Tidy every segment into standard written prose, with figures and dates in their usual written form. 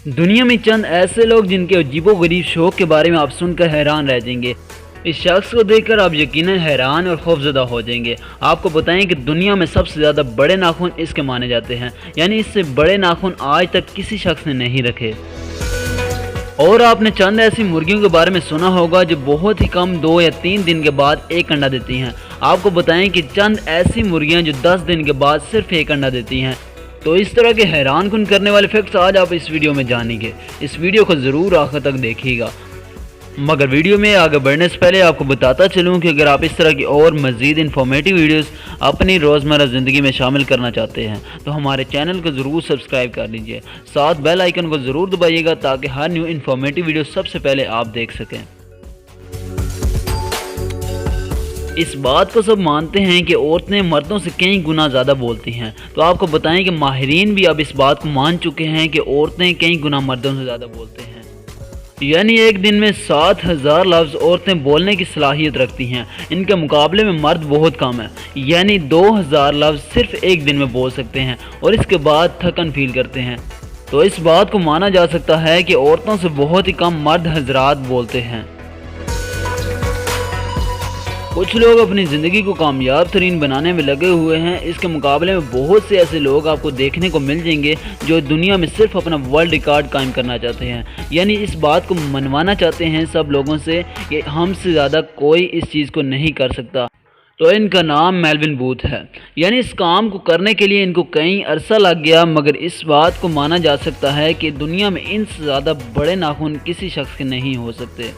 دنیا میں چند ایسے لوگ جن کے عجیب و غریب شوق کے بارے میں آپ سن کر حیران رہ جائیں گے۔ اس شخص کو دیکھ کر آپ یقیناً حیران اور خوفزدہ ہو جائیں گے۔ آپ کو بتائیں کہ دنیا میں سب سے زیادہ بڑے ناخن اس کے مانے جاتے ہیں، یعنی اس سے بڑے ناخن آج تک کسی شخص نے نہیں رکھے۔ اور آپ نے چند ایسی مرغیوں کے بارے میں سنا ہوگا جو بہت ہی کم 2 یا 3 دن کے بعد ایک انڈا دیتی ہیں۔ آپ کو بتائیں کہ چند ایسی مرغیاں جو 10 دن کے بعد صرف ایک انڈا دیتی ہیں۔ تو اس طرح کے حیران کن کرنے والے فیکٹس آج آپ اس ویڈیو میں جانیں گے۔ اس ویڈیو کو ضرور آخر تک دیکھیے گا۔ مگر ویڈیو میں آگے بڑھنے سے پہلے آپ کو بتاتا چلوں کہ اگر آپ اس طرح کی اور مزید انفارمیٹیو ویڈیوز اپنی روزمرہ زندگی میں شامل کرنا چاہتے ہیں تو ہمارے چینل کو ضرور سبسکرائب کر لیجئے، ساتھ بیل آئیکن کو ضرور دبائیے گا تاکہ ہر نیو انفارمیٹیو ویڈیو سب سے پہلے آپ دیکھ سکیں۔ اس بات کو سب مانتے ہیں کہ عورتیں مردوں سے کئی گنا زیادہ بولتی ہیں، تو آپ کو بتائیں کہ ماہرین بھی اب اس بات کو مان چکے ہیں کہ عورتیں کئی گنا مردوں سے زیادہ بولتے ہیں۔ یعنی ایک دن میں 7000 لفظ عورتیں بولنے کی صلاحیت رکھتی ہیں، ان کے مقابلے میں مرد بہت کم ہیں، یعنی 2000 لفظ صرف ایک دن میں بول سکتے ہیں اور اس کے بعد تھکن فیل کرتے ہیں۔ تو اس بات کو مانا جا سکتا ہے کہ عورتوں سے بہت ہی کم مرد حضرات بولتے ہیں۔ کچھ لوگ اپنی زندگی کو کامیاب ترین بنانے میں لگے ہوئے ہیں، اس کے مقابلے میں بہت سے ایسے لوگ آپ کو دیکھنے کو مل جائیں گے جو دنیا میں صرف اپنا ورلڈ ریکارڈ قائم کرنا چاہتے ہیں، یعنی اس بات کو منوانا چاہتے ہیں سب لوگوں سے کہ ہم سے زیادہ کوئی اس چیز کو نہیں کر سکتا۔ تو ان کا نام میلون بوتھ ہے، یعنی اس کام کو کرنے کے لیے ان کو کئی عرصہ لگ گیا، مگر اس بات کو مانا جا سکتا ہے کہ دنیا میں ان سے زیادہ بڑے ناخن کسی شخص کے نہیں ہو سکتے۔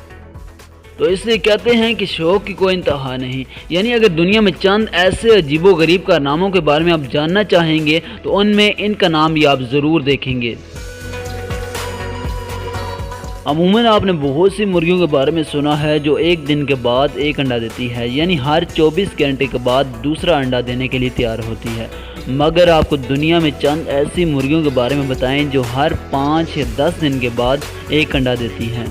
تو اس لیے کہتے ہیں کہ شوق کی کوئی انتہا نہیں، یعنی اگر دنیا میں چند ایسے عجیب و غریب کارناموں کے بارے میں آپ جاننا چاہیں گے تو ان میں ان کا نام بھی آپ ضرور دیکھیں گے۔ عموماً آپ نے بہت سی مرغیوں کے بارے میں سنا ہے جو ایک دن کے بعد ایک انڈا دیتی ہے، یعنی ہر 24 گھنٹے کے بعد دوسرا انڈا دینے کے لیے تیار ہوتی ہے، مگر آپ کو دنیا میں چند ایسی مرغیوں کے بارے میں بتائیں جو ہر 5 یا 10 دن کے بعد ایک انڈا دیتی ہیں۔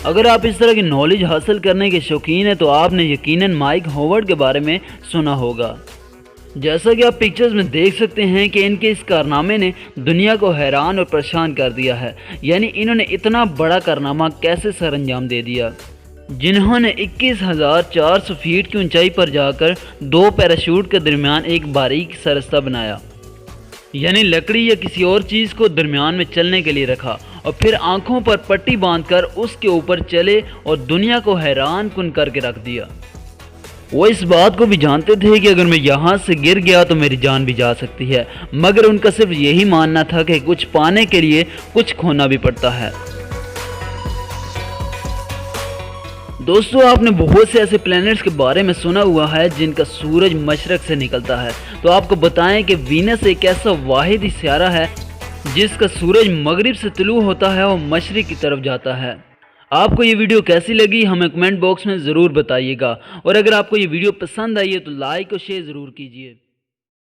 اگر آپ اس طرح کی نالج حاصل کرنے کے شوقین ہیں تو آپ نے یقیناً مائک ہوورڈ کے بارے میں سنا ہوگا۔ جیسا کہ آپ پکچرز میں دیکھ سکتے ہیں کہ ان کے اس کارنامے نے دنیا کو حیران اور پریشان کر دیا ہے، یعنی انہوں نے اتنا بڑا کارنامہ کیسے سر انجام دے دیا، جنہوں نے 21,400 فیٹ کی اونچائی پر جا کر 2 پیراشوٹ کے درمیان ایک باریک سا رستہ بنایا، یعنی لکڑی یا کسی اور چیز کو درمیان میں چلنے کے لیے رکھا اور پھر آنکھوں پر پٹی باندھ کر اس کے اوپر چلے اور دنیا کو حیران کن کر کے رکھ دیا۔ وہ اس بات کو بھی جانتے تھے کہ اگر میں یہاں سے گر گیا تو میری جان بھی جا سکتی ہے، مگر ان کا صرف یہی ماننا تھا کہ کچھ پانے کے لیے کچھ کھونا بھی پڑتا ہے۔ دوستو، آپ نے بہت سے ایسے پلینٹس کے بارے میں سنا ہوا ہے جن کا سورج مشرق سے نکلتا ہے، تو آپ کو بتائیں کہ وینس ایک ایسا واحد ہی سیارہ ہے جس کا سورج مغرب سے طلوع ہوتا ہے اور مشرق کی طرف جاتا ہے۔ آپ کو یہ ویڈیو کیسی لگی ہمیں کمنٹ باکس میں ضرور بتائیے گا، اور اگر آپ کو یہ ویڈیو پسند آئی ہے تو لائک اور شیئر ضرور کیجیے۔